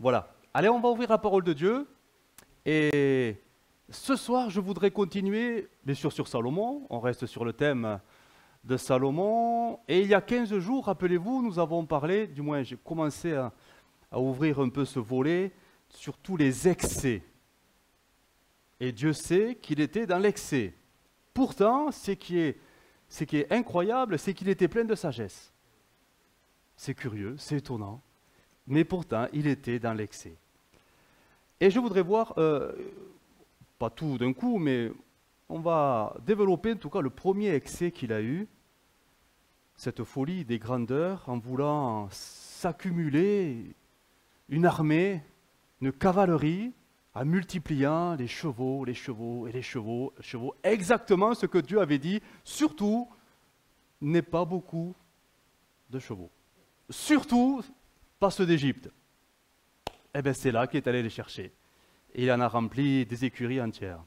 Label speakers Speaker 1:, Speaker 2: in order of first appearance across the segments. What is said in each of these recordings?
Speaker 1: Voilà. Allez, on va ouvrir la parole de Dieu. Et ce soir, je voudrais continuer, bien sûr, sur Salomon. On reste sur le thème de Salomon. Et il y a 15 jours, rappelez-vous, nous avons parlé, du moins j'ai commencé à ouvrir un peu ce volet, sur tous les excès. Et Dieu sait qu'il était dans l'excès. Pourtant, ce qui est incroyable, c'est qu'il était plein de sagesse. C'est curieux, c'est étonnant. Mais pourtant, il était dans l'excès. Et je voudrais voir, pas tout d'un coup, mais on va développer en tout cas le premier excès qu'il a eu, cette folie des grandeurs en voulant s'accumuler une armée, une cavalerie, en multipliant les chevaux, les chevaux et les chevaux, exactement ce que Dieu avait dit, surtout, n'est pas beaucoup de chevaux. Surtout, pas ceux d'Égypte. Eh bien, c'est là qu'il est allé les chercher. Et il en a rempli des écuries entières.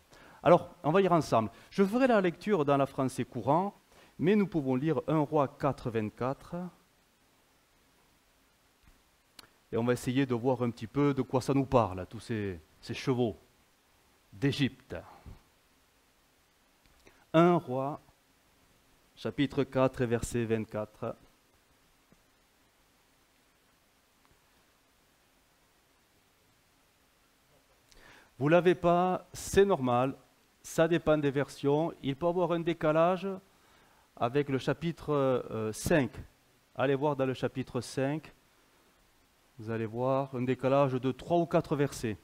Speaker 1: Alors, on va lire ensemble. Je ferai la lecture dans la français courant, mais nous pouvons lire 1 Roi 4, 24. Et on va essayer de voir un petit peu de quoi ça nous parle, tous ces chevaux d'Égypte. 1 Roi, chapitre 4, verset 24. Vous ne l'avez pas, c'est normal, ça dépend des versions. Il peut y avoir un décalage avec le chapitre 5. Allez voir dans le chapitre 5, vous allez voir un décalage de 3 ou 4 versets.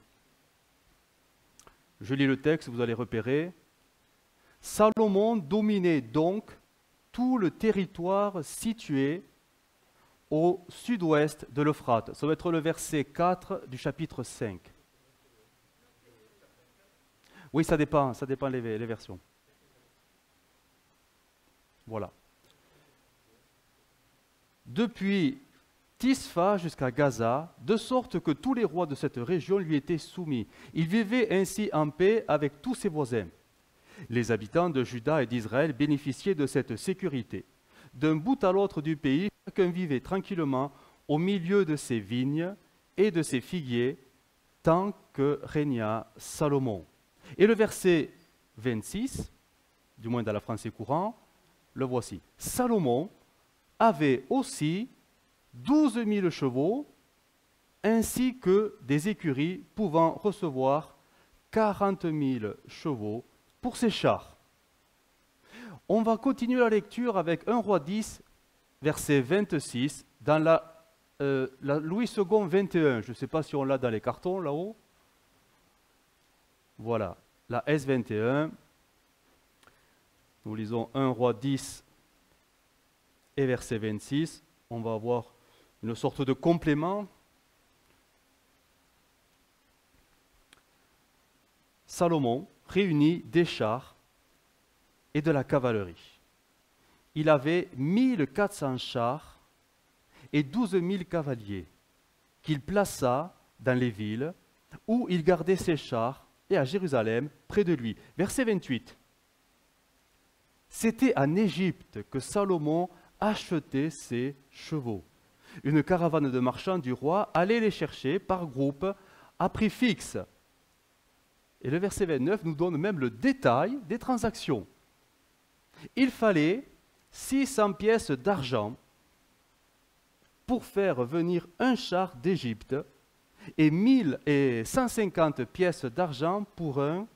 Speaker 1: Je lis le texte, vous allez repérer. Salomon dominait donc tout le territoire situé au sud-ouest de l'Euphrate. Ça va être le verset 4 du chapitre 5. Oui, ça dépend les versions. Voilà. Depuis Tisfa jusqu'à Gaza, de sorte que tous les rois de cette région lui étaient soumis. Il vivait ainsi en paix avec tous ses voisins. Les habitants de Juda et d'Israël bénéficiaient de cette sécurité. D'un bout à l'autre du pays, chacun vivait tranquillement au milieu de ses vignes et de ses figuiers, tant que régna Salomon. Et le verset 26, du moins dans la français courant, le voici. Salomon avait aussi 12 000 chevaux, ainsi que des écuries pouvant recevoir 40 000 chevaux pour ses chars. On va continuer la lecture avec 1 Roi 10, verset 26, dans la Louis II 21. Je ne sais pas si on l'a dans les cartons là-haut. Voilà, la S21. Nous lisons 1 Roi 10 et verset 26. On va avoir une sorte de complément. Salomon réunit des chars et de la cavalerie. Il avait 1400 chars et 12 000 cavaliers qu'il plaça dans les villes où il gardait ses chars et à Jérusalem, près de lui. Verset 28. C'était en Égypte que Salomon achetait ses chevaux. Une caravane de marchands du roi allait les chercher par groupe à prix fixe. Et le verset 29 nous donne même le détail des transactions. Il fallait 600 pièces d'argent pour faire venir un char d'Égypte et 150 pièces d'argent pour un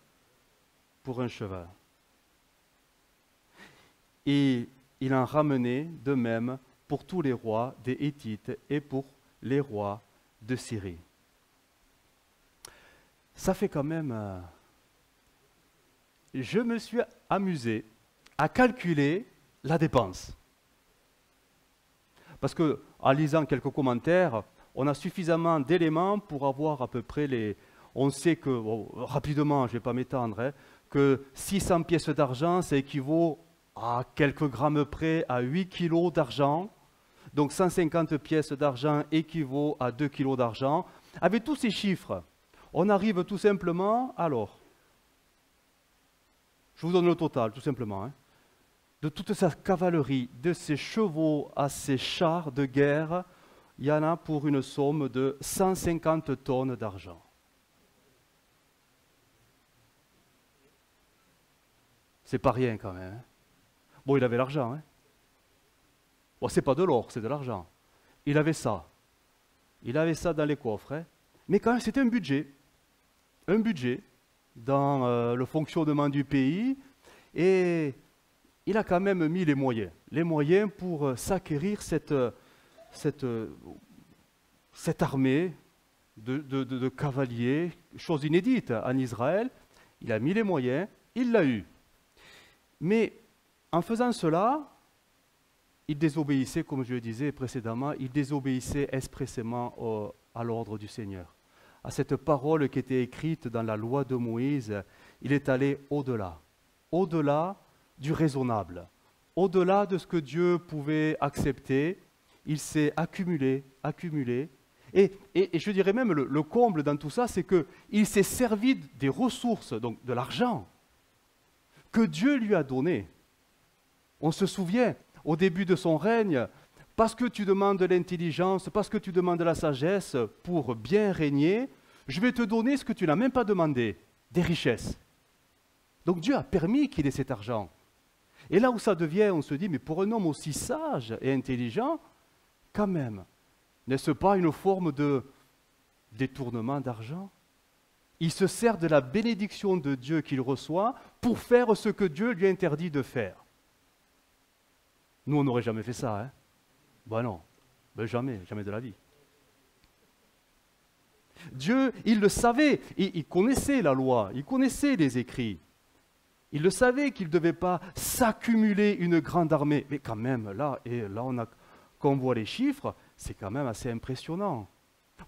Speaker 1: cheval. Et il en ramenait de même pour tous les rois des Hittites et pour les rois de Syrie. Ça fait quand même... je me suis amusé à calculer la dépense. Parce que, en lisant quelques commentaires, on a suffisamment d'éléments pour avoir à peu près les... On sait que, rapidement, je ne vais pas m'étendre, que 600 pièces d'argent, ça équivaut à quelques grammes près à 8 kilos d'argent. Donc 150 pièces d'argent équivaut à 2 kilos d'argent. Avec tous ces chiffres, on arrive tout simplement, alors, je vous donne le total, tout simplement, de toute sa cavalerie, de ses chevaux à ses chars de guerre, il y en a pour une somme de 150 tonnes d'argent. C'est pas rien quand même. Hein. Bon, il avait l'argent. Hein. Bon, c'est pas de l'or, c'est de l'argent. Il avait ça. Il avait ça dans les coffres. Hein. Mais quand même, c'était un budget. Un budget dans le fonctionnement du pays. Et il a quand même mis les moyens pour s'acquérir cette armée de cavaliers, chose inédite en Israël. Il a mis les moyens, il l'a eu. Mais en faisant cela, il désobéissait, comme je le disais précédemment, il désobéissait expressément à l'ordre du Seigneur. À cette parole qui était écrite dans la loi de Moïse, il est allé au-delà du raisonnable, au-delà de ce que Dieu pouvait accepter. Il s'est accumulé. Et je dirais même le comble dans tout ça, c'est qu'il s'est servi des ressources, donc de l'argent, que Dieu lui a donné. On se souvient, au début de son règne, parce que tu demandes de l'intelligence, parce que tu demandes de la sagesse pour bien régner, je vais te donner ce que tu n'as même pas demandé, des richesses. Donc Dieu a permis qu'il ait cet argent. Et là où ça devient, on se dit, mais pour un homme aussi sage et intelligent, quand même, n'est-ce pas une forme de détournement d'argent? Il se sert de la bénédiction de Dieu qu'il reçoit pour faire ce que Dieu lui interdit de faire. Nous, on n'aurait jamais fait ça, hein? Ben non, ben jamais de la vie. Dieu, il le savait, il connaissait la loi, il connaissait les écrits. Il le savait qu'il ne devait pas s'accumuler une grande armée. Mais quand même, là quand on voit les chiffres, c'est quand même assez impressionnant.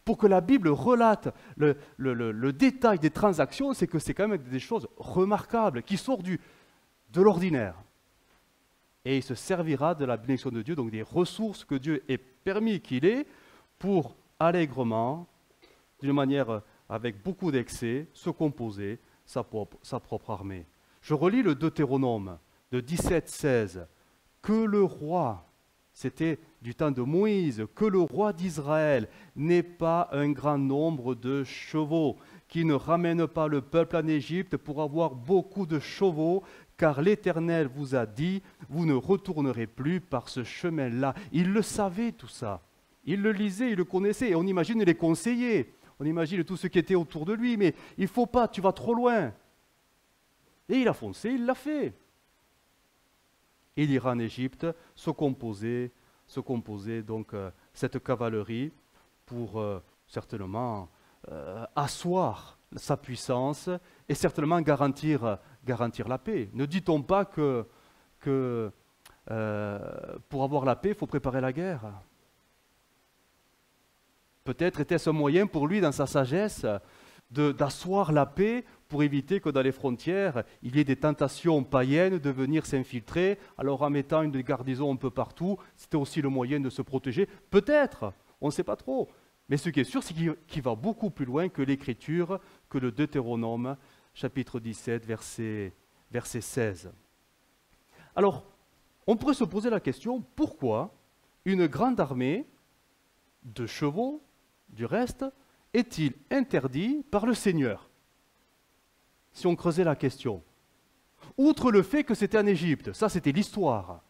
Speaker 1: Pour que la Bible relate le détail des transactions, c'est que c'est quand même des choses remarquables, qui sortent de l'ordinaire. Et il se servira de la bénédiction de Dieu, donc des ressources que Dieu ait permis qu'il ait, pour allègrement, d'une manière avec beaucoup d'excès, se composer sa propre armée. Je relis le Deutéronome de 17-16. Que le roi, c'était du temps de Moïse, que le roi d'Israël n'ait pas un grand nombre de chevaux, qui ne ramène pas le peuple en Égypte pour avoir beaucoup de chevaux, car l'Éternel vous a dit, vous ne retournerez plus par ce chemin-là. Il le savait tout ça. Il le lisait, il le connaissait. Et on imagine les conseillers, on imagine tout ce qui était autour de lui, mais il ne faut pas, tu vas trop loin. Et il a foncé, il l'a fait. Il ira en Égypte se composer donc cette cavalerie pour certainement asseoir sa puissance et certainement garantir la paix. Ne dit-on pas que pour avoir la paix, il faut préparer la guerre? Peut-être était-ce un moyen pour lui, dans sa sagesse, d'asseoir la paix pour éviter que dans les frontières, il y ait des tentations païennes de venir s'infiltrer, alors en mettant une garnison un peu partout, c'était aussi le moyen de se protéger. Peut-être, on ne sait pas trop. Mais ce qui est sûr, c'est qu'il va beaucoup plus loin que l'Écriture, que le Deutéronome, chapitre 17, verset 16. Alors, on pourrait se poser la question, pourquoi une grande armée de chevaux, du reste, est-il interdit par le Seigneur? Si on creusait la question. Outre le fait que c'était en Égypte, ça c'était l'histoire.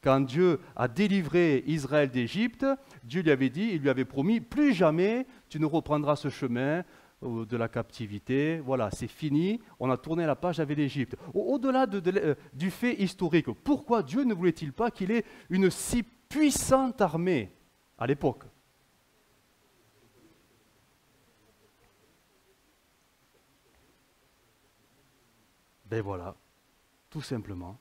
Speaker 1: Quand Dieu a délivré Israël d'Égypte, Dieu lui avait dit, il lui avait promis, plus jamais tu ne reprendras ce chemin de la captivité. Voilà, c'est fini, on a tourné la page avec l'Égypte. Au-delà du fait historique, pourquoi Dieu ne voulait-il pas qu'il ait une si puissante armée à l'époque? Ben voilà, tout simplement.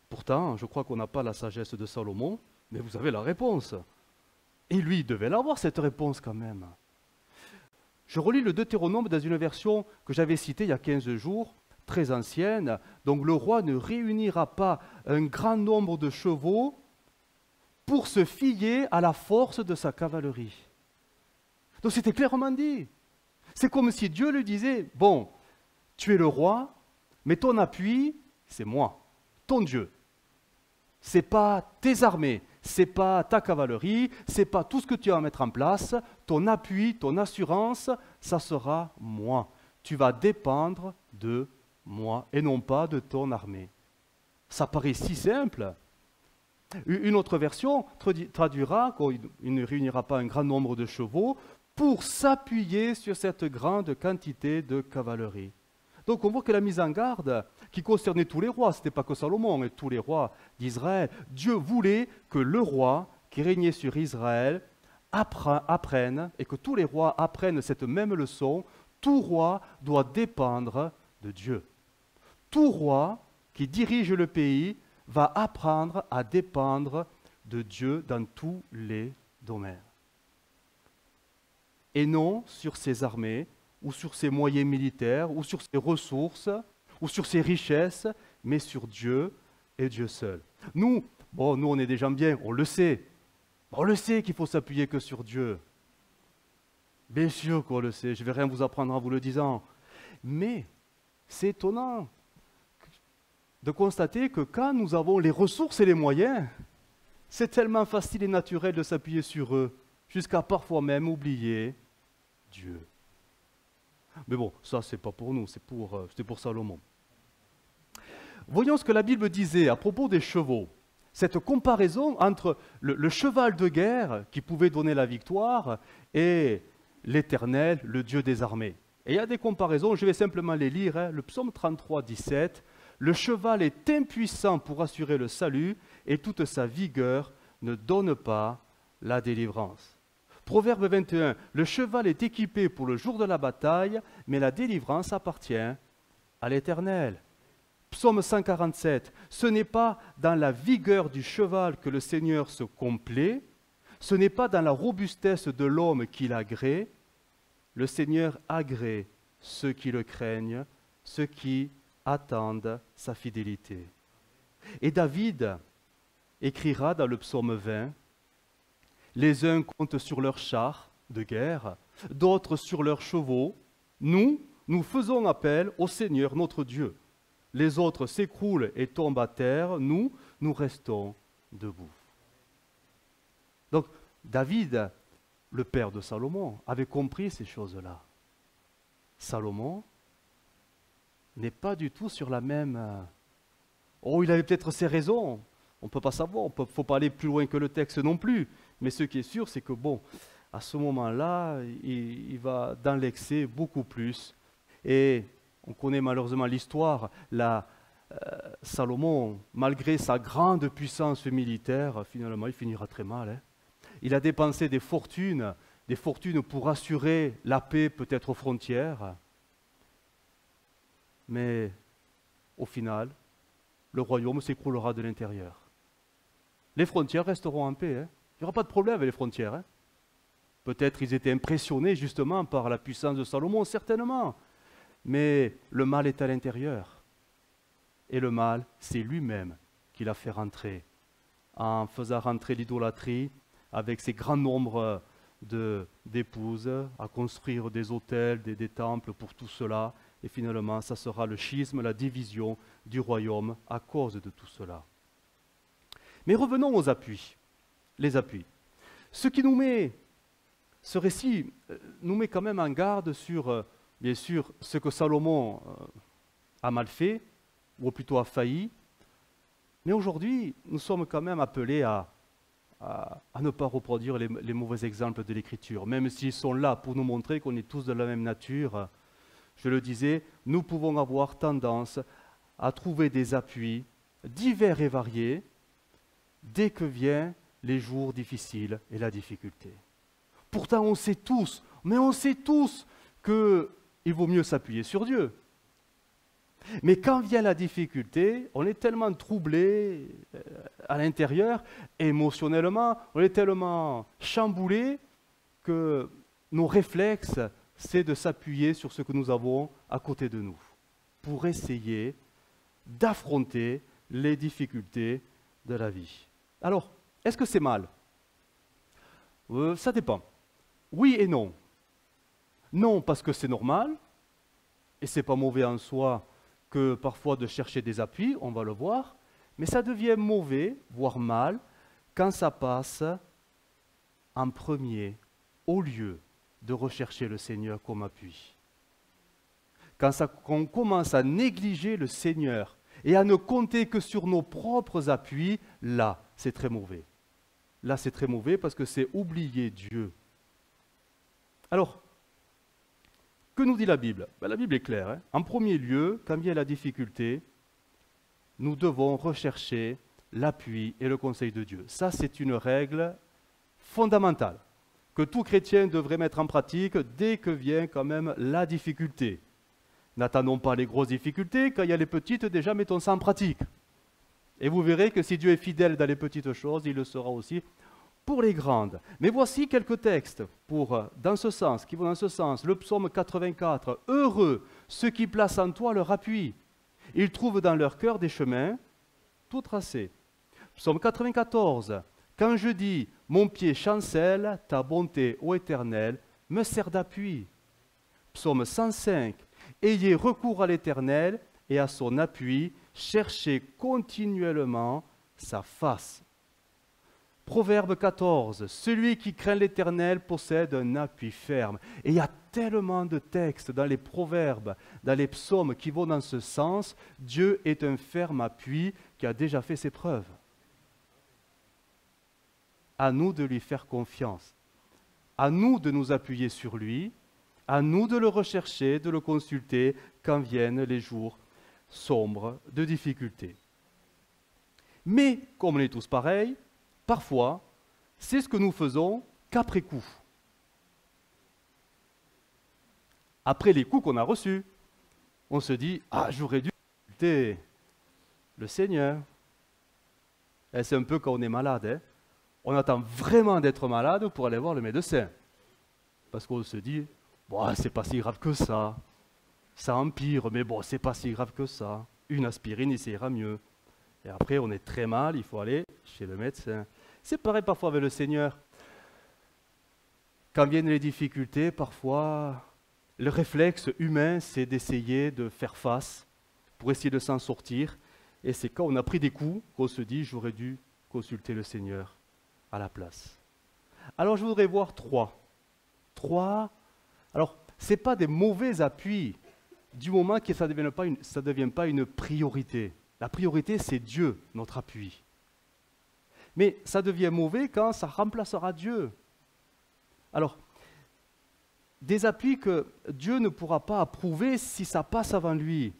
Speaker 1: Pourtant, je crois qu'on n'a pas la sagesse de Salomon, mais vous avez la réponse. Et lui, il devait l'avoir, cette réponse quand même. Je relis le Deutéronome dans une version que j'avais citée il y a 15 jours, très ancienne. Donc le roi ne réunira pas un grand nombre de chevaux pour se fier à la force de sa cavalerie. Donc c'était clairement dit. C'est comme si Dieu lui disait, bon, tu es le roi, mais ton appui, c'est moi, ton Dieu. Ce n'est pas tes armées, c'est pas ta cavalerie, c'est pas tout ce que tu vas mettre en place, ton appui, ton assurance, ça sera moi. Tu vas dépendre de moi et non pas de ton armée. Ça paraît si simple. Une autre version traduira qu'il ne réunira pas un grand nombre de chevaux pour s'appuyer sur cette grande quantité de cavalerie. Donc on voit que la mise en garde qui concernait tous les rois, ce n'était pas que Salomon, mais tous les rois d'Israël, Dieu voulait que le roi qui régnait sur Israël apprenne, et que tous les rois apprennent cette même leçon, tout roi doit dépendre de Dieu. Tout roi qui dirige le pays va apprendre à dépendre de Dieu dans tous les domaines. Et non sur ses armées, ou sur ses moyens militaires, ou sur ses ressources, ou sur ses richesses, mais sur Dieu et Dieu seul. Nous, on est des gens bien, on le sait. On le sait qu'il faut s'appuyer que sur Dieu. Bien sûr qu'on le sait, je ne vais rien vous apprendre en vous le disant. Mais c'est étonnant de constater que quand nous avons les ressources et les moyens, c'est tellement facile et naturel de s'appuyer sur eux, jusqu'à parfois même oublier Dieu. Mais bon, ça c'est pas pour nous, c'était pour Salomon. Voyons ce que la Bible disait à propos des chevaux. Cette comparaison entre le cheval de guerre qui pouvait donner la victoire et l'Éternel, le Dieu des armées. Et il y a des comparaisons, je vais simplement les lire. Le psaume 33, 17. Le cheval est impuissant pour assurer le salut et toute sa vigueur ne donne pas la délivrance. Proverbe 21, le cheval est équipé pour le jour de la bataille, mais la délivrance appartient à l'Éternel. Psaume 147, ce n'est pas dans la vigueur du cheval que le Seigneur se complaît, ce n'est pas dans la robustesse de l'homme qu'il agrée, le Seigneur agrée ceux qui le craignent, ceux qui attendent sa fidélité. Et David écrira dans le psaume 20, les uns comptent sur leurs chars de guerre, d'autres sur leurs chevaux. Nous faisons appel au Seigneur notre Dieu. Les autres s'écroulent et tombent à terre. Nous restons debout. Donc, David, le père de Salomon, avait compris ces choses-là. Salomon n'est pas du tout sur la même... il avait peut-être ses raisons. On ne peut pas savoir. Il ne faut pas aller plus loin que le texte non plus. Mais ce qui est sûr, c'est que à ce moment-là, il va dans l'excès beaucoup plus. Et on connaît malheureusement l'histoire. Salomon, malgré sa grande puissance militaire, finalement, il finira très mal. Hein. Il a dépensé des fortunes pour assurer la paix peut-être aux frontières. Mais au final, le royaume s'écroulera de l'intérieur. Les frontières resteront en paix. Hein. Il n'y aura pas de problème avec les frontières. Hein. Peut-être ils étaient impressionnés justement par la puissance de Salomon, certainement. Mais le mal est à l'intérieur. Et le mal, c'est lui-même qui l'a fait rentrer. En faisant rentrer l'idolâtrie avec ces grands nombres d'épouses, à construire des autels, des temples pour tout cela. Et finalement, ça sera le schisme, la division du royaume à cause de tout cela. Mais revenons aux appuis. Les appuis. Ce récit nous met quand même en garde sur, bien sûr, ce que Salomon a mal fait, ou plutôt a failli. Mais aujourd'hui, nous sommes quand même appelés à ne pas reproduire les mauvais exemples de l'Écriture, même s'ils sont là pour nous montrer qu'on est tous de la même nature. Je le disais, nous pouvons avoir tendance à trouver des appuis divers et variés dès que vient les jours difficiles et la difficulté. Pourtant, on sait tous qu'il vaut mieux s'appuyer sur Dieu. Mais quand vient la difficulté, on est tellement troublé à l'intérieur, émotionnellement, on est tellement chamboulé que nos réflexes, c'est de s'appuyer sur ce que nous avons à côté de nous pour essayer d'affronter les difficultés de la vie. Alors, est-ce que c'est mal ? Ça dépend. Oui et non. Non, parce que c'est normal, et ce n'est pas mauvais en soi que parfois de chercher des appuis, on va le voir, mais ça devient mauvais, voire mal, quand ça passe en premier au lieu de rechercher le Seigneur comme appui. Quand on commence à négliger le Seigneur et à ne compter que sur nos propres appuis, là, c'est très mauvais. Là, c'est très mauvais parce que c'est oublier Dieu. Alors, que nous dit la Bible? La Bible est claire. Hein. En premier lieu, quand vient la difficulté, nous devons rechercher l'appui et le conseil de Dieu. Ça, c'est une règle fondamentale que tout chrétien devrait mettre en pratique dès que vient quand même la difficulté. N'attendons pas les grosses difficultés, quand il y a les petites, déjà mettons ça en pratique. Et vous verrez que si Dieu est fidèle dans les petites choses, il le sera aussi pour les grandes. Mais voici quelques textes dans ce sens, qui vont dans ce sens. Le psaume 84, « Heureux ceux qui placent en toi leur appui. Ils trouvent dans leur cœur des chemins tout tracés. » Psaume 94, « Quand je dis, mon pied chancelle, ta bonté, ô Éternel, me sert d'appui. » Psaume 105, « Ayez recours à l'Éternel et à son appui, cherchez continuellement sa face. » Proverbe 14, « Celui qui craint l'Éternel possède un appui ferme. » Et il y a tellement de textes dans les proverbes, dans les psaumes qui vont dans ce sens. Dieu est un ferme appui qui a déjà fait ses preuves. À nous de lui faire confiance. À nous de nous appuyer sur lui. À nous de le rechercher, de le consulter quand viennent les jours sombres de difficultés. Mais, comme on est tous pareils, parfois, c'est ce que nous faisons qu'après coup. Après les coups qu'on a reçus, on se dit « Ah, j'aurais dû consulter le Seigneur. » Et c'est un peu quand on est malade. Hein. On attend vraiment d'être malade pour aller voir le médecin. Parce qu'on se dit bon, c'est pas si grave que ça. Ça empire, mais bon, c'est pas si grave que ça. Une aspirine, il ira mieux. Et après, on est très mal, il faut aller chez le médecin. C'est pareil parfois avec le Seigneur. Quand viennent les difficultés, parfois, le réflexe humain, c'est d'essayer de faire face pour essayer de s'en sortir. Et c'est quand on a pris des coups qu'on se dit j'aurais dû consulter le Seigneur à la place. Alors, je voudrais voir trois. Alors, ce n'est pas des mauvais appuis, du moment que ça ne devient pas une priorité. La priorité, c'est Dieu, notre appui. Mais ça devient mauvais quand ça remplacera Dieu. Alors, des appuis que Dieu ne pourra pas approuver si ça passe avant lui.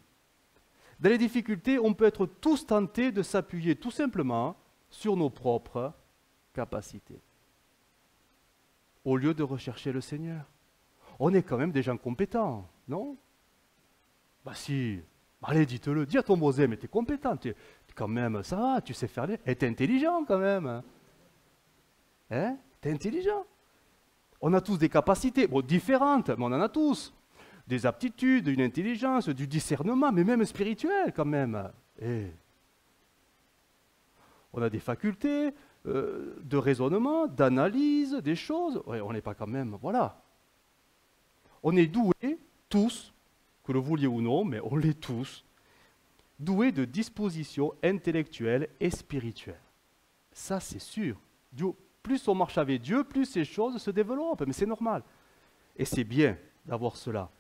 Speaker 1: Dans les difficultés, on peut être tous tentés de s'appuyer tout simplement sur nos propres capacités, au lieu de rechercher le Seigneur. On est quand même des gens compétents, non? Bah si, allez, dites-le, dis à ton voisin, mais t'es compétent, quand même, ça va, tu sais faire et t'es intelligent quand même. Hein? T'es intelligent. On a tous des capacités, bon, différentes, mais on en a tous. Des aptitudes, une intelligence, du discernement, mais même spirituel quand même. Et on a des facultés de raisonnement, d'analyse des choses. Ouais, on n'est pas quand même, voilà. On est doués, tous, que le vouliez ou non, mais on l'est tous, doués de dispositions intellectuelles et spirituelles. Ça, c'est sûr. Plus on marche avec Dieu, plus ces choses se développent, mais c'est normal. Et c'est bien d'avoir cela.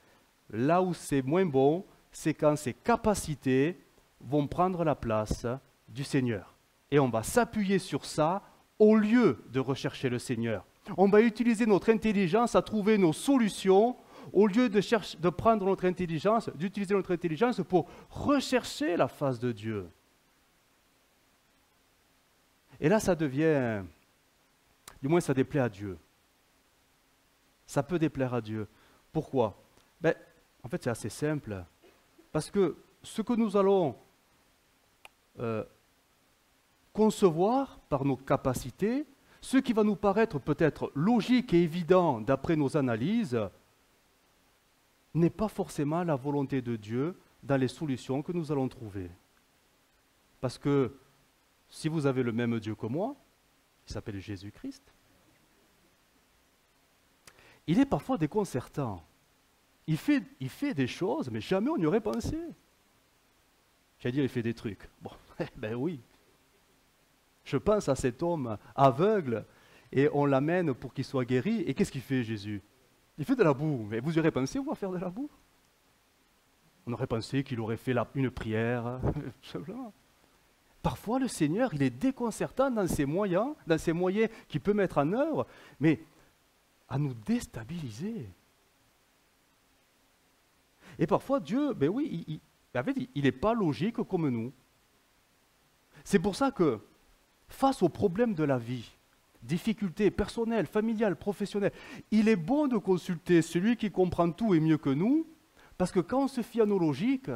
Speaker 1: Là où c'est moins bon, c'est quand ces capacités vont prendre la place du Seigneur. Et on va s'appuyer sur ça au lieu de rechercher le Seigneur. On va utiliser notre intelligence à trouver nos solutions au lieu de prendre notre intelligence, d'utiliser notre intelligence pour rechercher la face de Dieu. Et là, ça devient, du moins ça déplaît à Dieu. Ça peut déplaire à Dieu. Pourquoi? En fait, c'est assez simple. Parce que ce que nous allons concevoir par nos capacités, ce qui va nous paraître peut-être logique et évident d'après nos analyses, n'est pas forcément la volonté de Dieu dans les solutions que nous allons trouver. Parce que si vous avez le même Dieu que moi, il s'appelle Jésus-Christ, il est parfois déconcertant. Il fait des choses, mais jamais on n'y aurait pensé. J'allais dire, il fait des trucs. Bon, ben oui. Je pense à cet homme aveugle et on l'amène pour qu'il soit guéri. Et qu'est-ce qu'il fait, Jésus? Il fait de la boue. Mais vous y aurez pensé, vous, à faire de la boue? On aurait pensé qu'il aurait fait une prière, tout simplement. Parfois, le Seigneur, il est déconcertant dans ses moyens qu'il peut mettre en œuvre, mais à nous déstabiliser. Et parfois, Dieu, ben oui, il n'est pas logique comme nous. C'est pour ça que, face aux problèmes de la vie, difficultés personnelles, familiales, professionnelles, il est bon de consulter celui qui comprend tout et mieux que nous, parce que quand on se fie à nos logiques,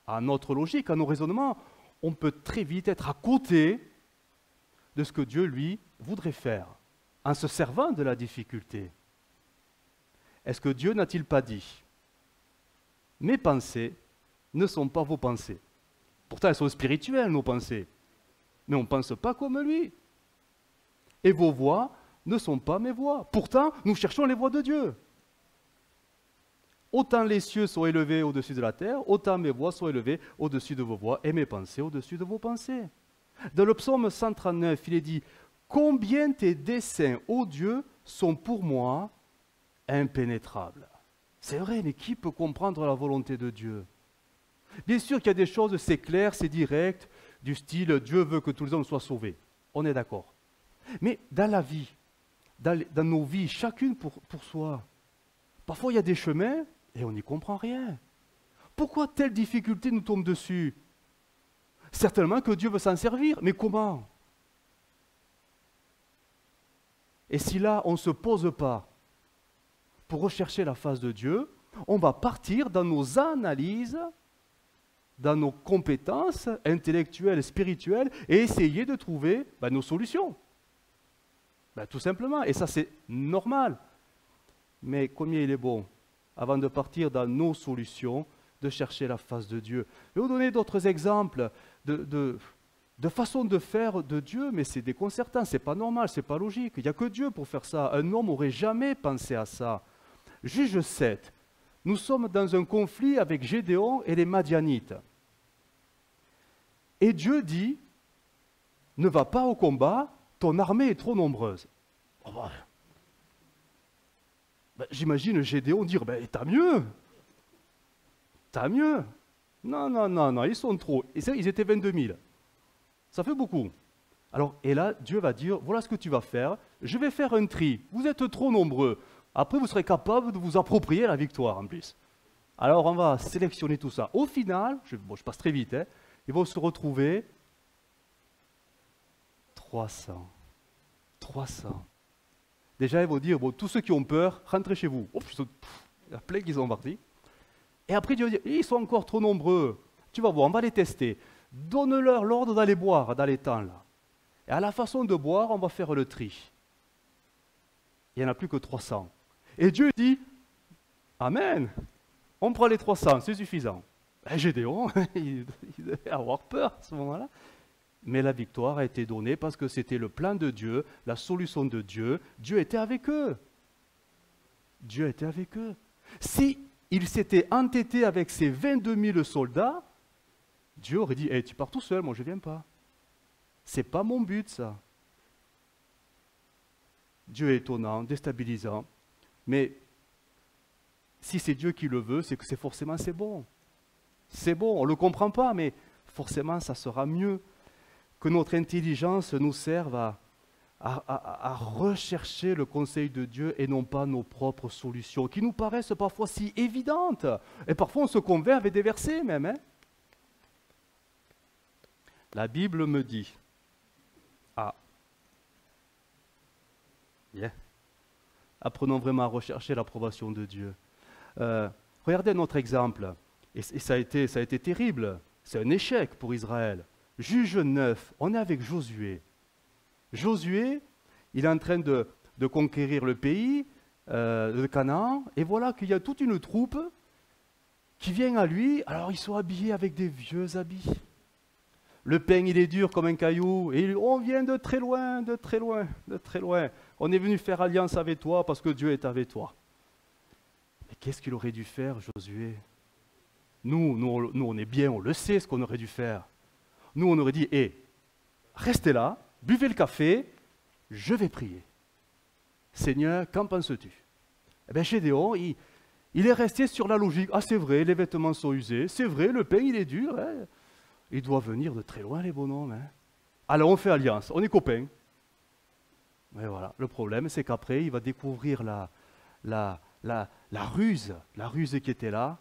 Speaker 1: à notre logique, à nos raisonnements, on peut très vite être à côté de ce que Dieu, lui, voudrait faire, en se servant de la difficulté. Est-ce que Dieu n'a-t-il pas dit « Mes pensées ne sont pas vos pensées ». Pourtant, elles sont spirituelles, nos pensées. Mais on ne pense pas comme lui. Et vos voix ne sont pas mes voix. Pourtant, nous cherchons les voix de Dieu. Autant les cieux sont élevés au-dessus de la terre, autant mes voix sont élevées au-dessus de vos voix et mes pensées au-dessus de vos pensées. Dans le psaume 139, il est dit « Combien tes desseins, ô Dieu, sont pour moi impénétrables ». C'est vrai, mais qui peut comprendre la volonté de Dieu? Bien sûr qu'il y a des choses, c'est clair, c'est direct, du style « Dieu veut que tous les hommes soient sauvés ». On est d'accord. Mais dans la vie, dans nos vies, chacune pour soi, parfois il y a des chemins et on n'y comprend rien. Pourquoi telle difficulté nous tombe dessus? Certainement que Dieu veut s'en servir, mais comment? Et si là, on ne se pose pas pour rechercher la face de Dieu, on va partir dans nos analyses, dans nos compétences intellectuelles, spirituelles, et essayer de trouver nos solutions. Tout simplement, et ça c'est normal. Mais combien il est bon, avant de partir dans nos solutions, de chercher la face de Dieu. Je vais vous donner d'autres exemples de façon de faire de Dieu, mais c'est déconcertant, c'est pas normal, c'est pas logique. Il n'y a que Dieu pour faire ça. Un homme n'aurait jamais pensé à ça. Juge 7. Nous sommes dans un conflit avec Gédéon et les Madianites. Et Dieu dit, ne va pas au combat, ton armée est trop nombreuse. Oh, j'imagine Gédéon dire, tant mieux. Tant mieux. Non, ils sont trop. Ils étaient 22 000. Ça fait beaucoup. Alors, et là, Dieu va dire, voilà ce que tu vas faire. Je vais faire un tri. Vous êtes trop nombreux. Après, vous serez capable de vous approprier la victoire en plus. Alors, on va sélectionner tout ça. Au final, je passe très vite, ils vont se retrouver 300. 300. Déjà, ils vont dire, tous ceux qui ont peur, rentrez chez vous. Il y a plein qui sont partis. Et après, Dieu va dire, ils sont encore trop nombreux. Tu vas voir, on va les tester. Donne-leur l'ordre d'aller boire dans les temps là. Et à la façon de boire, on va faire le tri. Il n'y en a plus que 300. Et Dieu dit, Amen, on prend les 300, c'est suffisant. Gédéon, il devait avoir peur à ce moment-là. Mais la victoire a été donnée parce que c'était le plan de Dieu, la solution de Dieu. Dieu était avec eux. Dieu était avec eux. Si il s'était entêté avec ses 22 000 soldats, Dieu aurait dit, tu pars tout seul, moi je ne viens pas. C'est pas mon but, ça. Dieu est étonnant, déstabilisant, mais si c'est Dieu qui le veut, c'est que forcément c'est bon. C'est bon, on ne le comprend pas, mais forcément ça sera mieux. Que notre intelligence nous serve à rechercher le conseil de Dieu et non pas nos propres solutions, qui nous paraissent parfois si évidentes. Et parfois on se convainc avec des versets même. La Bible me dit, bien. Apprenons vraiment à rechercher l'approbation de Dieu. Regardez notre exemple, et ça a été terrible, c'est un échec pour Israël. Juge 9, on est avec Josué. Josué, il est en train de conquérir le pays de Canaan, et voilà qu'il y a toute une troupe qui vient à lui. Alors ils sont habillés avec des vieux habits. Le pain, il est dur comme un caillou, et on vient de très loin, de très loin, de très loin. On est venu faire alliance avec toi parce que Dieu est avec toi. Mais qu'est-ce qu'il aurait dû faire, Josué? Nous, on est bien, on le sait ce qu'on aurait dû faire. Nous, on aurait dit, restez là, buvez le café, je vais prier. Seigneur, qu'en penses-tu? Eh bien, Gédéon, il est resté sur la logique. Ah, c'est vrai, les vêtements sont usés. C'est vrai, le pain, il est dur. Hein. Il doit venir de très loin, les bonhommes. Hein. Alors, on fait alliance. On est copains. Mais voilà, le problème, c'est qu'après, il va découvrir la ruse qui était là.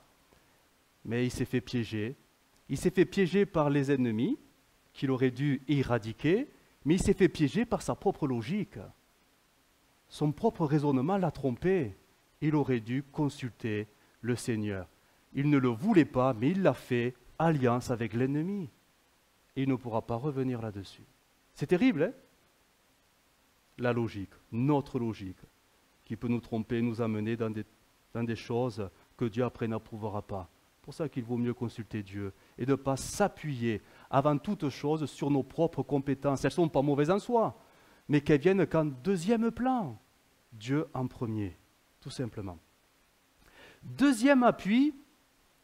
Speaker 1: Mais il s'est fait piéger. Il s'est fait piéger par les ennemis qu'il aurait dû éradiquer, mais il s'est fait piéger par sa propre logique. Son propre raisonnement l'a trompé. Il aurait dû consulter le Seigneur. Il ne le voulait pas, mais il l'a fait, alliance avec l'ennemi. Et il ne pourra pas revenir là-dessus. C'est terrible, hein? La logique, notre logique, qui peut nous tromper, nous amener dans des choses que Dieu après n'approuvera pas. C'est pour ça qu'il vaut mieux consulter Dieu et de ne pas s'appuyer avant toute chose sur nos propres compétences. Elles ne sont pas mauvaises en soi, mais qu'elles viennent qu'en deuxième plan. Dieu en premier, tout simplement. Deuxième appui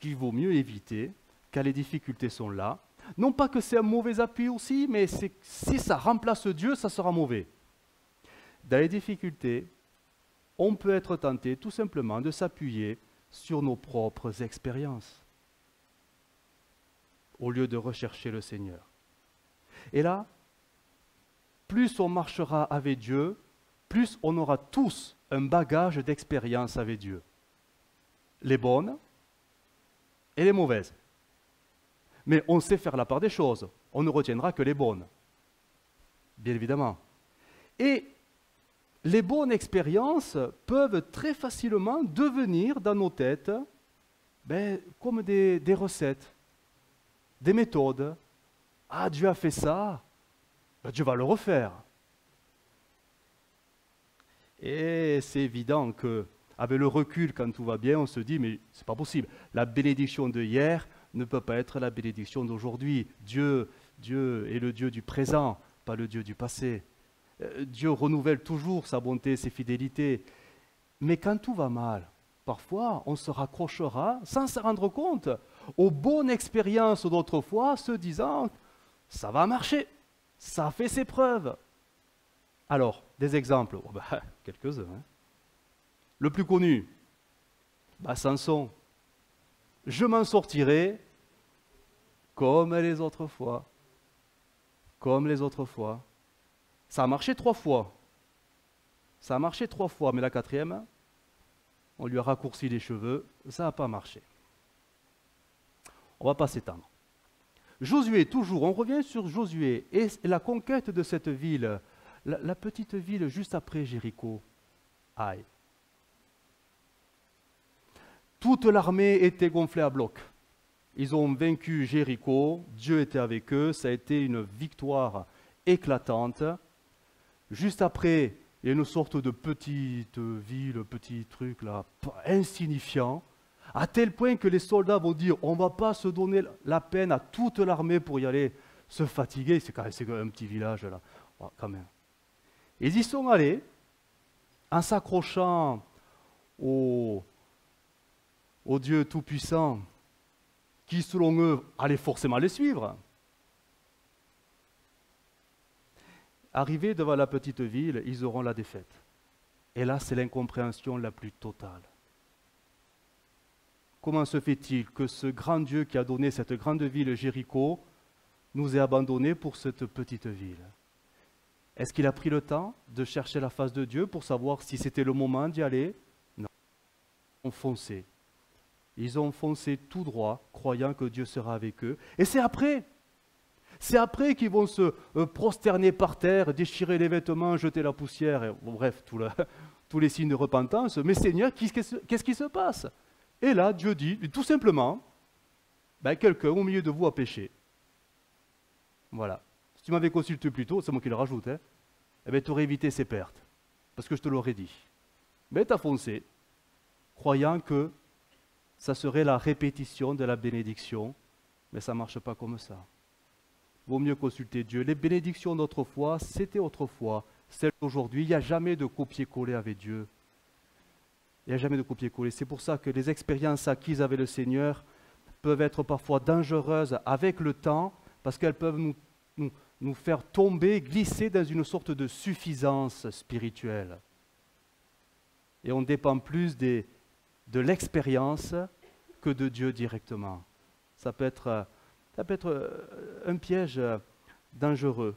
Speaker 1: qu'il vaut mieux éviter quand les difficultés sont là. Non pas que c'est un mauvais appui aussi, mais si ça remplace Dieu, ça sera mauvais. Dans les difficultés, on peut être tenté tout simplement de s'appuyer sur nos propres expériences au lieu de rechercher le Seigneur. Et là, plus on marchera avec Dieu, plus on aura tous un bagage d'expérience avec Dieu. Les bonnes et les mauvaises. Mais on sait faire la part des choses. On ne retiendra que les bonnes. Bien évidemment. Et les bonnes expériences peuvent très facilement devenir dans nos têtes comme des recettes, des méthodes. Ah, Dieu a fait ça, Dieu va le refaire. Et c'est évident qu'avec le recul, quand tout va bien, on se dit, mais c'est pas possible. La bénédiction de hier ne peut pas être la bénédiction d'aujourd'hui. Dieu est le Dieu du présent, pas le Dieu du passé. Dieu renouvelle toujours sa bonté, ses fidélités. Mais quand tout va mal, parfois, on se raccrochera, sans se rendre compte, aux bonnes expériences d'autrefois, se disant « ça va marcher, ça a fait ses preuves ». Alors, des exemples, quelques-uns. Hein. Le plus connu, Samson. Je m'en sortirai comme les autres fois. Comme les autres fois. Ça a marché 3 fois. Ça a marché 3 fois, mais la 4e, on lui a raccourci les cheveux, ça n'a pas marché. On ne va pas s'étendre. Josué, toujours, on revient sur Josué et la conquête de cette ville, la petite ville juste après Jéricho. Aïe. Toute l'armée était gonflée à bloc. Ils ont vaincu Jéricho, Dieu était avec eux, ça a été une victoire éclatante. Juste après, il y a une sorte de petite ville, petit truc là, insignifiant, à tel point que les soldats vont dire on ne va pas se donner la peine à toute l'armée pour y aller se fatiguer, c'est quand même un petit village là, quand même. Ils y sont allés en s'accrochant au Dieu Tout-Puissant, qui selon eux allait forcément les suivre. Arrivés devant la petite ville, ils auront la défaite. Et là, c'est l'incompréhension la plus totale. Comment se fait-il que ce grand Dieu qui a donné cette grande ville Jéricho nous ait abandonnés pour cette petite ville? Est-ce qu'il a pris le temps de chercher la face de Dieu pour savoir si c'était le moment d'y aller? Non. Ils ont foncé. Ils ont foncé tout droit, croyant que Dieu sera avec eux. Et c'est après qu'ils vont se prosterner par terre, déchirer les vêtements, jeter la poussière, et, bref, tous les signes de repentance. Mais Seigneur, qu'est-ce qui se passe? Et là, Dieu dit, tout simplement, quelqu'un au milieu de vous a péché. Voilà. Si tu m'avais consulté plus tôt, c'est moi qui le rajoute, hein, tu aurais évité ces pertes, parce que je te l'aurais dit. Mais tu as foncé, croyant que ça serait la répétition de la bénédiction, mais ça ne marche pas comme ça. Vaut mieux consulter Dieu. Les bénédictions d'autrefois, c'était autrefois. Celles d'aujourd'hui, il n'y a jamais de copier-coller avec Dieu. Il n'y a jamais de copier-coller. C'est pour ça que les expériences acquises avec le Seigneur peuvent être parfois dangereuses avec le temps, parce qu'elles peuvent nous faire tomber, glisser dans une sorte de suffisance spirituelle. Et on dépend plus de l'expérience que de Dieu directement. Ça peut être un piège dangereux.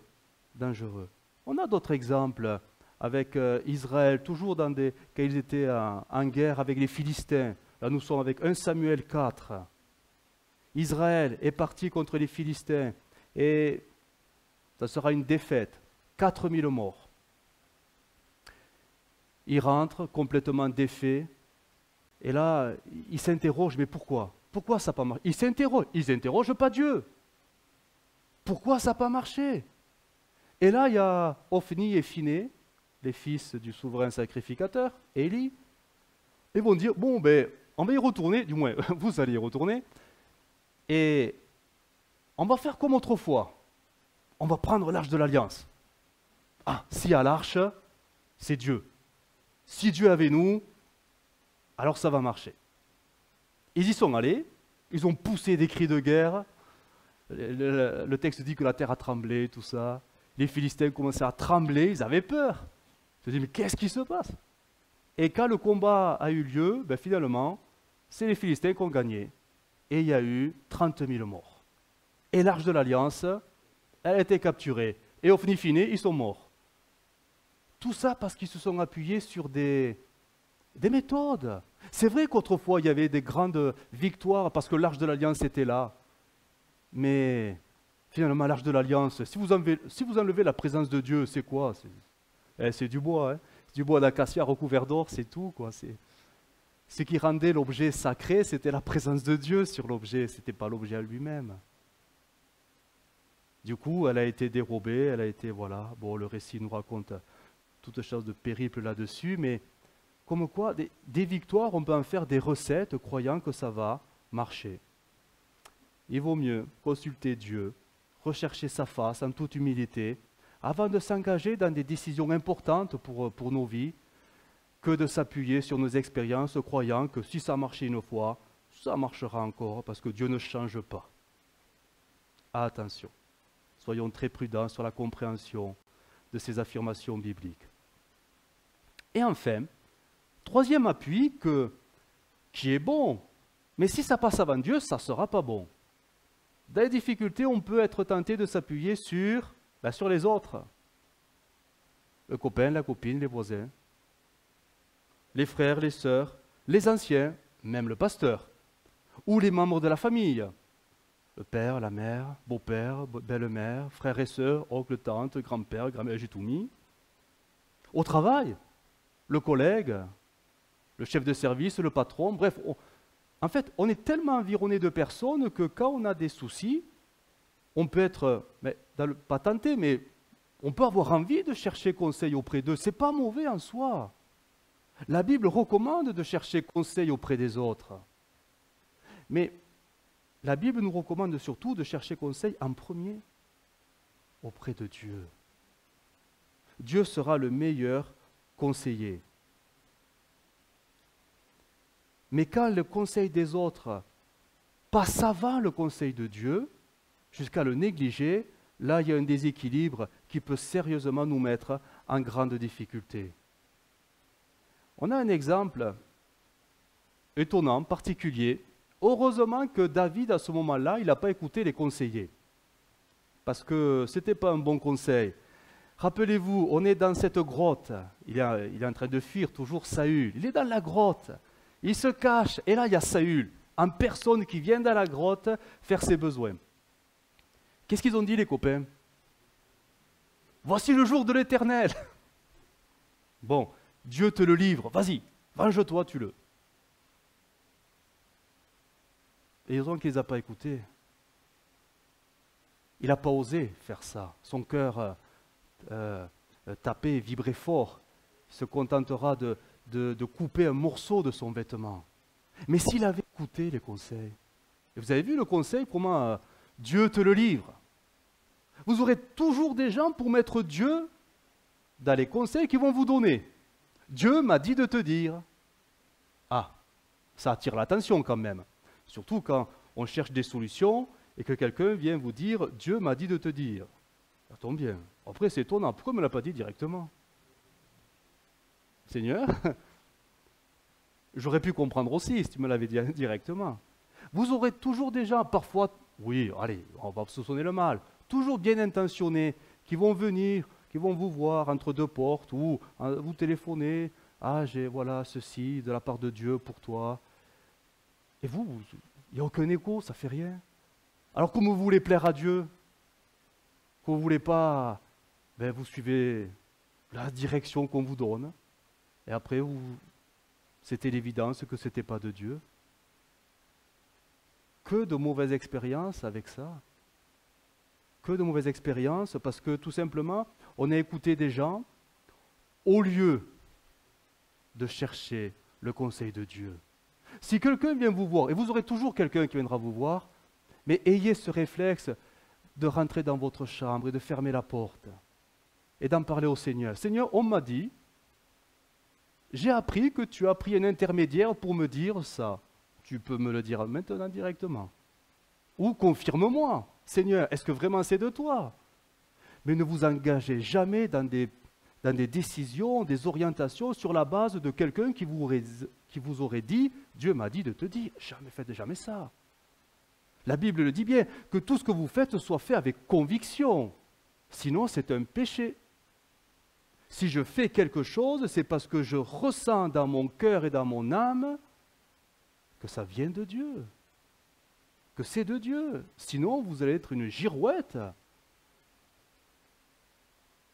Speaker 1: On a d'autres exemples avec Israël, toujours quand ils étaient en guerre avec les Philistins. Là, nous sommes avec 1 Samuel 4. Israël est parti contre les Philistins et ça sera une défaite. 4000 morts. Ils rentrent complètement défaits. Et là, ils s'interrogent, mais pourquoi? Pourquoi ça n'a pas marché? Ils n'interrogent pas Dieu. Pourquoi ça n'a pas marché? Et là, il y a Ophni et Phiné, les fils du souverain sacrificateur, Élie. Ils vont dire, bon, ben, on va y retourner, du moins, vous allez y retourner, et on va faire comme autrefois. On va prendre l'arche de l'Alliance. Ah, s'il y a l'arche, c'est Dieu. Si Dieu est avec nous, alors ça va marcher. Ils y sont allés, ils ont poussé des cris de guerre. Le texte dit que la terre a tremblé, tout ça. Les Philistins commençaient à trembler, ils avaient peur. Ils se disaient, mais qu'est-ce qui se passe? Et quand le combat a eu lieu, ben finalement, c'est les Philistins qui ont gagné. Et il y a eu 30 000 morts. Et l'arche de l'Alliance, elle a été capturée. Et Ophni et Phiné, ils sont morts. Tout ça parce qu'ils se sont appuyés sur des méthodes. C'est vrai qu'autrefois, il y avait des grandes victoires parce que l'arche de l'Alliance était là. Mais finalement, l'arche de l'Alliance, si vous enlevez la présence de Dieu, c'est quoi? C'est du bois. Hein? C'est du bois d'acacia recouvert d'or, c'est tout, quoi. Ce qui rendait l'objet sacré, c'était la présence de Dieu sur l'objet, ce n'était pas l'objet à lui-même. Du coup, elle a été dérobée, elle a été, voilà. Bon, le récit nous raconte toutes sortes de périples là-dessus, mais comme quoi, des victoires, on peut en faire des recettes, croyant que ça va marcher. Il vaut mieux consulter Dieu, rechercher sa face en toute humilité, avant de s'engager dans des décisions importantes pour nos vies, que de s'appuyer sur nos expériences, croyant que si ça a marché une fois, ça marchera encore, parce que Dieu ne change pas. Attention, soyons très prudents sur la compréhension de ces affirmations bibliques. Et enfin, troisième appui qui est bon, mais si ça passe avant Dieu, ça ne sera pas bon. Dans les difficultés, on peut être tenté de s'appuyer sur les autres. Le copain, la copine, les voisins, les frères, les sœurs, les anciens, même le pasteur, ou les membres de la famille. Le père, la mère, beau-père, belle-mère, frères et sœurs, oncle, tante, grand-père, grand-mère, j'ai tout mis. Au travail, le collègue, le chef de service, le patron, bref, en fait, on est tellement environné de personnes que quand on a des soucis, on peut être, pas tenté, mais on peut avoir envie de chercher conseil auprès d'eux. Ce n'est pas mauvais en soi. La Bible recommande de chercher conseil auprès des autres. Mais la Bible nous recommande surtout de chercher conseil en premier auprès de Dieu. Dieu sera le meilleur conseiller. Mais quand le conseil des autres passe avant le conseil de Dieu, jusqu'à le négliger, là il y a un déséquilibre qui peut sérieusement nous mettre en grande difficulté. On a un exemple étonnant, particulier. Heureusement que David, à ce moment-là, il n'a pas écouté les conseillers. Parce que ce n'était pas un bon conseil. Rappelez-vous, on est dans cette grotte. Il est en train de fuir toujours Saül. Il est dans la grotte. Il se cache. Et là, il y a Saül, en personne qui vient dans la grotte faire ses besoins. Qu'est-ce qu'ils ont dit, les copains? Voici le jour de l'Éternel. Bon, Dieu te le livre. Vas-y, venge-toi, tue-le. Et ils ont qu'il ne les a pas écoutés. Il n'a pas osé faire ça. Son cœur tapait, vibrait fort. Il se contentera de couper un morceau de son vêtement. Mais s'il avait écouté les conseils, et vous avez vu le conseil, comment Dieu te le livre. Vous aurez toujours des gens pour mettre Dieu dans les conseils qu'ils vont vous donner. Dieu m'a dit de te dire. Ah, ça attire l'attention quand même. Surtout quand on cherche des solutions et que quelqu'un vient vous dire « Dieu m'a dit de te dire ». Ça tombe bien. Après, c'est étonnant. Pourquoi il ne me l'a pas dit directement? Seigneur, j'aurais pu comprendre aussi si tu me l'avais dit directement. Vous aurez toujours des gens, parfois, oui, allez, on va se sonner le mal, toujours bien intentionnés, qui vont venir, qui vont vous voir entre deux portes ou vous téléphoner. Ah, j'ai voilà ceci de la part de Dieu pour toi. Et vous, il n'y a aucun écho, ça fait rien. Alors comme vous voulez plaire à Dieu, que vous ne voulez pas, ben, vous suivez la direction qu'on vous donne. Et après, c'était l'évidence que ce n'était pas de Dieu. Que de mauvaises expériences avec ça. Que de mauvaises expériences parce que tout simplement, on a écouté des gens au lieu de chercher le conseil de Dieu. Si quelqu'un vient vous voir, et vous aurez toujours quelqu'un qui viendra vous voir, mais ayez ce réflexe de rentrer dans votre chambre et de fermer la porte et d'en parler au Seigneur. Seigneur, on m'a dit, j'ai appris que tu as pris un intermédiaire pour me dire ça. Tu peux me le dire maintenant directement. Ou confirme-moi, Seigneur, est-ce que vraiment c'est de toi? Mais ne vous engagez jamais dans des décisions, des orientations sur la base de quelqu'un qui vous aurait dit, Dieu m'a dit de te dire, jamais faites jamais ça. La Bible le dit bien, que tout ce que vous faites soit fait avec conviction, sinon c'est un péché. Si je fais quelque chose, c'est parce que je ressens dans mon cœur et dans mon âme que ça vient de Dieu, que c'est de Dieu. Sinon, vous allez être une girouette.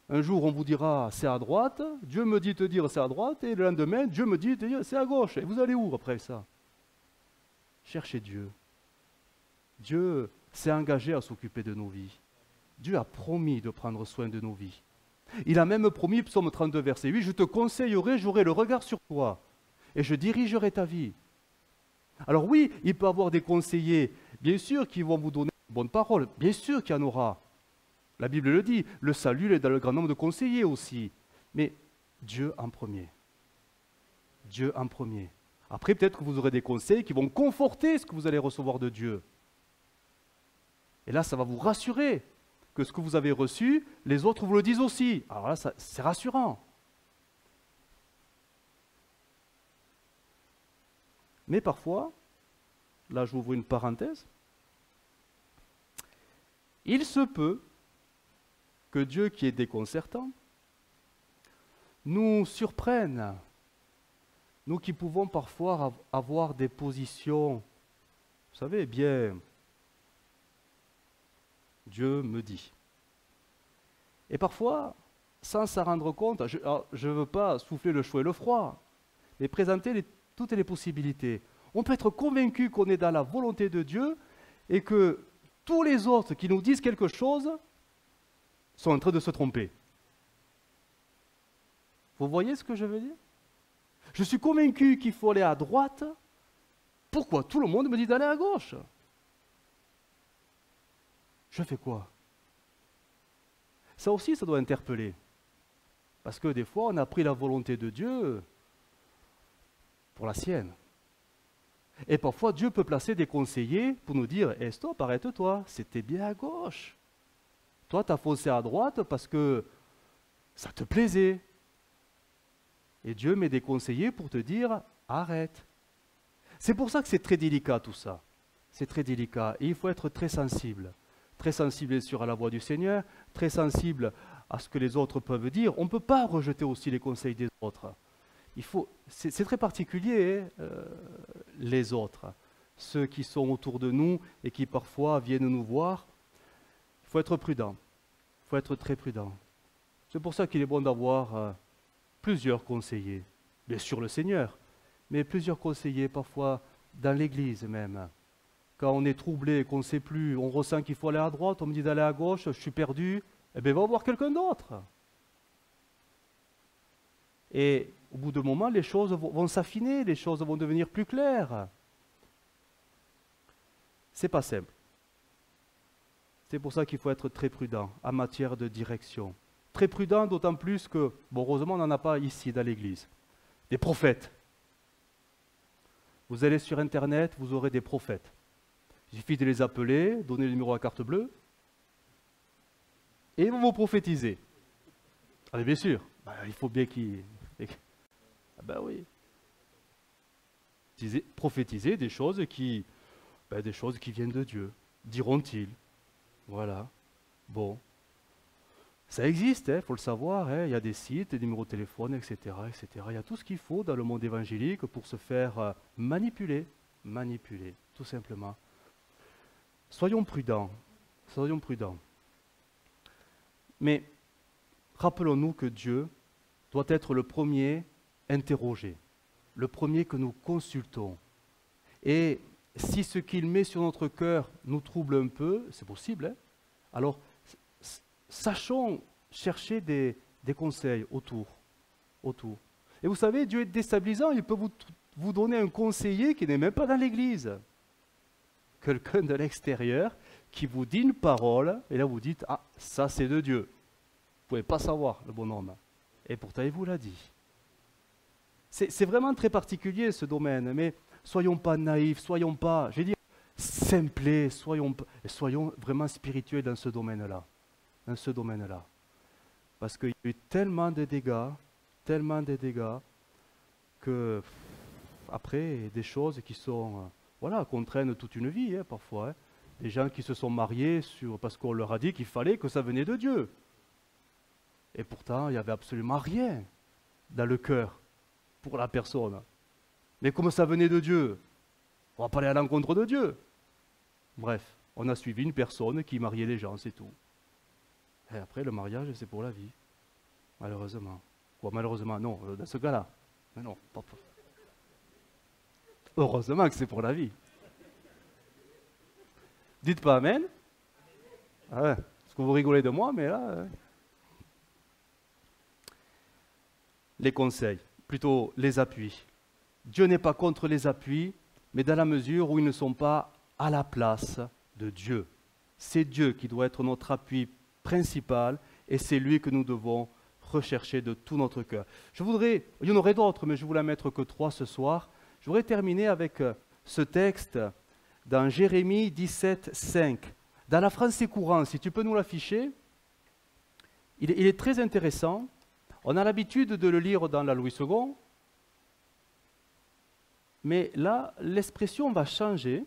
Speaker 1: Un jour, on vous dira c'est à droite, Dieu me dit de te dire c'est à droite, et le lendemain, Dieu me dit de te dire c'est à gauche. Et vous allez où après ça? Cherchez Dieu. Dieu s'est engagé à s'occuper de nos vies. Dieu a promis de prendre soin de nos vies. Il a même promis, psaume 32, verset 8, « Je te conseillerai, j'aurai le regard sur toi, et je dirigerai ta vie. » Alors oui, il peut y avoir des conseillers, bien sûr, qui vont vous donner de bonnes paroles, bien sûr qu'il y en aura. La Bible le dit, le salut est dans le grand nombre de conseillers aussi. Mais Dieu en premier. Dieu en premier. Après, peut-être que vous aurez des conseils qui vont conforter ce que vous allez recevoir de Dieu. Et là, ça va vous rassurer que ce que vous avez reçu, les autres vous le disent aussi. Alors là, c'est rassurant. Mais parfois, là j'ouvre une parenthèse, il se peut que Dieu, qui est déconcertant, nous surprenne, nous qui pouvons parfois avoir des positions, vous savez bien, Dieu me dit. Et parfois, sans s'en rendre compte, je ne veux pas souffler le chaud et le froid, mais présenter toutes les possibilités. On peut être convaincu qu'on est dans la volonté de Dieu et que tous les autres qui nous disent quelque chose sont en train de se tromper. Vous voyez ce que je veux dire? Je suis convaincu qu'il faut aller à droite. Pourquoi tout le monde me dit d'aller à gauche? Je fais quoi? Ça aussi, ça doit interpeller. Parce que des fois, on a pris la volonté de Dieu pour la sienne. Et parfois, Dieu peut placer des conseillers pour nous dire « stop, arrête-toi, c'était bien à gauche. Toi, tu as foncé à droite parce que ça te plaisait. » Et Dieu met des conseillers pour te dire « arrête. » C'est pour ça que c'est très délicat tout ça. C'est très délicat. Et il faut être très sensible. Très sensible, bien sûr, à la voix du Seigneur, très sensible à ce que les autres peuvent dire. On ne peut pas rejeter aussi les conseils des autres. C'est très particulier, les autres, ceux qui sont autour de nous et qui parfois viennent nous voir. Il faut être prudent, il faut être très prudent. C'est pour ça qu'il est bon d'avoir plusieurs conseillers, bien sûr le Seigneur, mais plusieurs conseillers parfois dans l'Église même. Quand on est troublé, qu'on ne sait plus, on ressent qu'il faut aller à droite, on me dit d'aller à gauche, je suis perdu, eh bien va voir quelqu'un d'autre. Et au bout d'un moment, les choses vont s'affiner, les choses vont devenir plus claires. C'est pas simple. C'est pour ça qu'il faut être très prudent en matière de direction. Très prudent, d'autant plus que, bon, heureusement, on n'en a pas ici dans l'Église. Des prophètes. Vous allez sur Internet, vous aurez des prophètes. Il suffit de les appeler, donner le numéro à carte bleue, et ils vont vous prophétiser. Allez, bien sûr, il faut bien qu'ils... Ah ben oui. Prophétiser des choses qui viennent de Dieu, diront-ils. Voilà. Bon. Ça existe, il faut le savoir, il y a des sites, des numéros de téléphone, etc., etc. Il y a tout ce qu'il faut dans le monde évangélique pour se faire manipuler, tout simplement. Soyons prudents, soyons prudents. Mais rappelons-nous que Dieu doit être le premier interrogé, le premier que nous consultons. Et si ce qu'il met sur notre cœur nous trouble un peu, c'est possible, alors sachons chercher des conseils autour. Et vous savez, Dieu est déstabilisant, il peut vous donner un conseiller qui n'est même pas dans l'église. Quelqu'un de l'extérieur qui vous dit une parole, et là vous dites, ah, ça c'est de Dieu. Vous ne pouvez pas savoir, le bonhomme. Et pourtant, il vous l'a dit. C'est vraiment très particulier ce domaine, mais soyons pas naïfs, soyons pas, je vais dire, simplés, soyons vraiment spirituels dans ce domaine-là. Parce qu'il y a eu tellement de dégâts, que après, des choses qui sont, contraignent toute une vie, parfois. Des gens qui se sont mariés parce qu'on leur a dit qu'il fallait que ça venait de Dieu. Et pourtant, il n'y avait absolument rien dans le cœur pour la personne. Mais comme ça venait de Dieu, on ne va pas aller à l'encontre de Dieu. Bref, on a suivi une personne qui mariait les gens, c'est tout. Et après, le mariage, c'est pour la vie. Malheureusement. Quoi, malheureusement, non, dans ce cas-là. Mais non, pas. Heureusement que c'est pour la vie. Dites pas Amen. Ah ouais, parce que vous rigolez de moi, mais là... Les conseils, plutôt les appuis. Dieu n'est pas contre les appuis, mais dans la mesure où ils ne sont pas à la place de Dieu. C'est Dieu qui doit être notre appui principal et c'est lui que nous devons rechercher de tout notre cœur. Il y en aurait d'autres, mais je ne voulais mettre que 3 ce soir. Je voudrais terminer avec ce texte dans Jérémie 17, 5. Dans la français courant, si tu peux nous l'afficher, il est très intéressant. On a l'habitude de le lire dans la Louis II, mais là, l'expression va changer.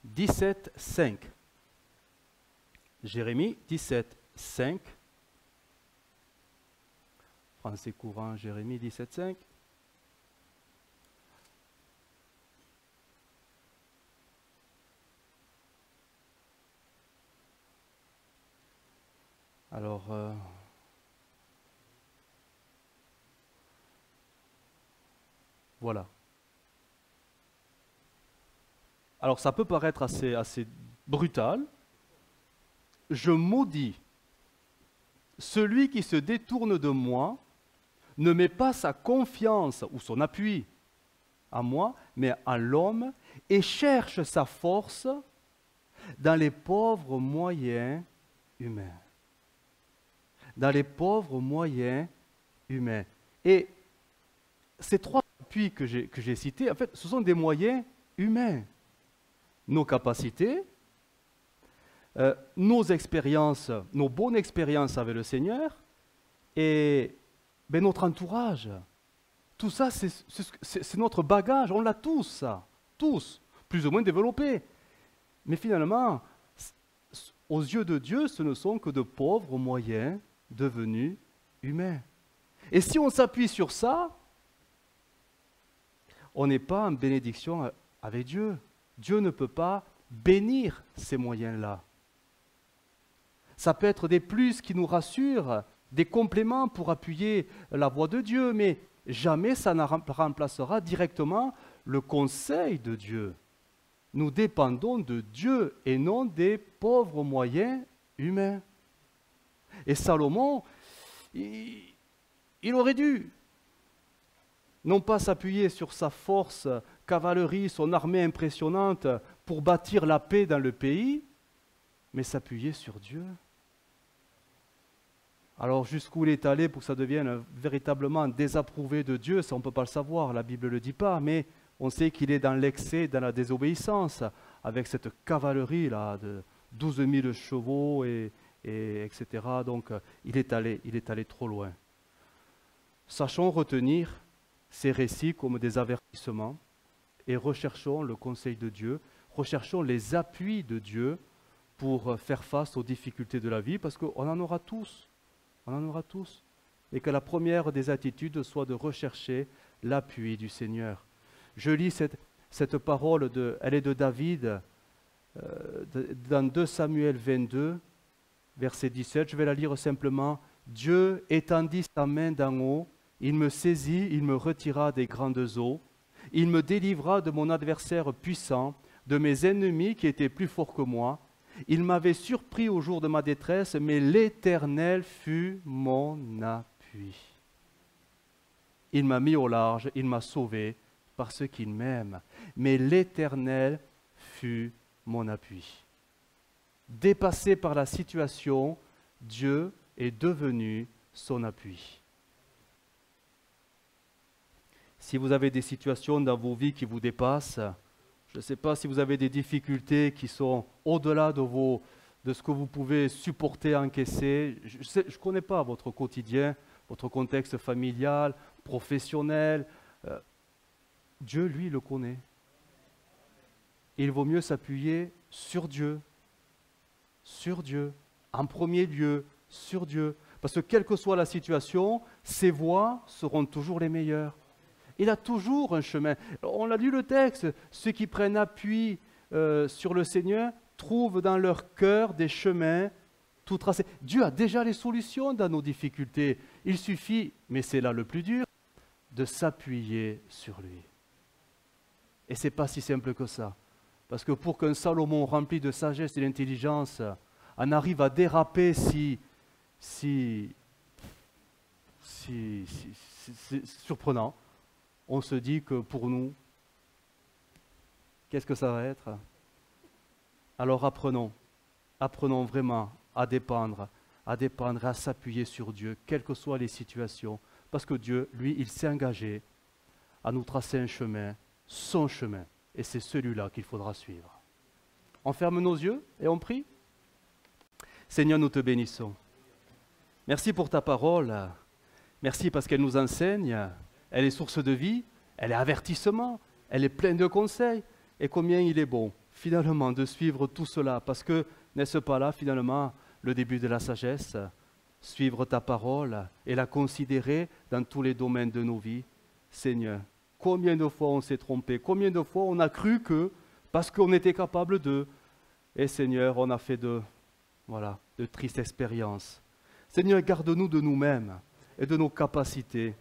Speaker 1: « 17.5 » Jérémie 17.5 Français courant, Jérémie 17.5 Alors, voilà. Alors, ça peut paraître assez brutal. Je maudis celui qui se détourne de moi, ne met pas sa confiance ou son appui à moi, mais en l'homme, et cherche sa force dans les pauvres moyens humains. Dans les pauvres moyens humains. Et ces 3 appuis que j'ai cités, en fait, ce sont des moyens humains. Nos capacités, nos expériences, nos bonnes expériences avec le Seigneur, et notre entourage. Tout ça, c'est notre bagage, on l'a tous, ça. Tous, plus ou moins développé. Mais finalement, aux yeux de Dieu, ce ne sont que de pauvres moyens devenus humains. Et si on s'appuie sur ça, on n'est pas en bénédiction avec Dieu. Dieu ne peut pas bénir ces moyens-là. Ça peut être des plus qui nous rassurent, des compléments pour appuyer la voix de Dieu, mais jamais ça ne remplacera directement le conseil de Dieu. Nous dépendons de Dieu et non des pauvres moyens humains. Et Salomon, il aurait dû non pas s'appuyer sur sa force, cavalerie, son armée impressionnante pour bâtir la paix dans le pays, mais s'appuyer sur Dieu. Alors jusqu'où il est allé pour que ça devienne véritablement désapprouvé de Dieu, ça on ne peut pas le savoir, la Bible ne le dit pas, mais on sait qu'il est dans l'excès, dans la désobéissance, avec cette cavalerie-là de 12 000 chevaux, etc. Donc il est allé trop loin. Sachons retenir ces récits comme des avertissements et recherchons le conseil de Dieu, recherchons les appuis de Dieu pour faire face aux difficultés de la vie, parce qu'on en aura tous. On en aura tous. Et que la première des attitudes soit de rechercher l'appui du Seigneur. Je lis cette parole, elle est de David, dans 2 Samuel 22, verset 17. Je vais la lire simplement. « Dieu étendit sa main d'en haut, il me saisit, il me retira des grandes eaux. Il me délivra de mon adversaire puissant, de mes ennemis qui étaient plus forts que moi. Il m'avait surpris au jour de ma détresse, mais l'Éternel fut mon appui. Il m'a mis au large, il m'a sauvé parce qu'il m'aime. Mais l'Éternel fut mon appui. » Dépassé par la situation, Dieu est devenu son appui. Si vous avez des situations dans vos vies qui vous dépassent, je ne sais pas si vous avez des difficultés qui sont au-delà de ce que vous pouvez supporter, encaisser. Je ne connais pas votre quotidien, votre contexte familial, professionnel. Dieu, lui, le connaît. Il vaut mieux s'appuyer sur Dieu, en premier lieu, sur Dieu. Parce que quelle que soit la situation, ses voies seront toujours les meilleures. Il a toujours un chemin. On a lu le texte, ceux qui prennent appui sur le Seigneur trouvent dans leur cœur des chemins tout tracés. Dieu a déjà les solutions dans nos difficultés. Il suffit, mais c'est là le plus dur, de s'appuyer sur lui. Et ce n'est pas si simple que ça. Parce que pour qu'un Salomon rempli de sagesse et d'intelligence en arrive à déraper c'est surprenant, on se dit que pour nous, qu'est-ce que ça va être? Alors apprenons vraiment à dépendre, à s'appuyer sur Dieu, quelles que soient les situations, parce que Dieu, lui, il s'est engagé à nous tracer un chemin, son chemin, et c'est celui-là qu'il faudra suivre. On ferme nos yeux et on prie. Seigneur, nous te bénissons. Merci pour ta parole. Merci parce qu'elle nous enseigne. Elle est source de vie, elle est avertissement, elle est pleine de conseils. Et combien il est bon, finalement, de suivre tout cela. Parce que, n'est-ce pas là, finalement, le début de la sagesse? Suivre ta parole et la considérer dans tous les domaines de nos vies. Seigneur, combien de fois on s'est trompé, combien de fois on a cru que, parce qu'on était capable de, et Seigneur, on a fait de tristes expériences. Seigneur, garde-nous de nous-mêmes et de nos capacités.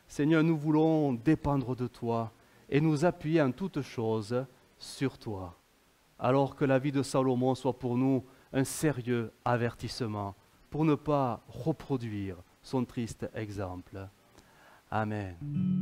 Speaker 1: Seigneur, nous voulons dépendre de toi et nous appuyer en toutes choses sur toi. Alors que la vie de Salomon soit pour nous un sérieux avertissement pour ne pas reproduire son triste exemple. Amen.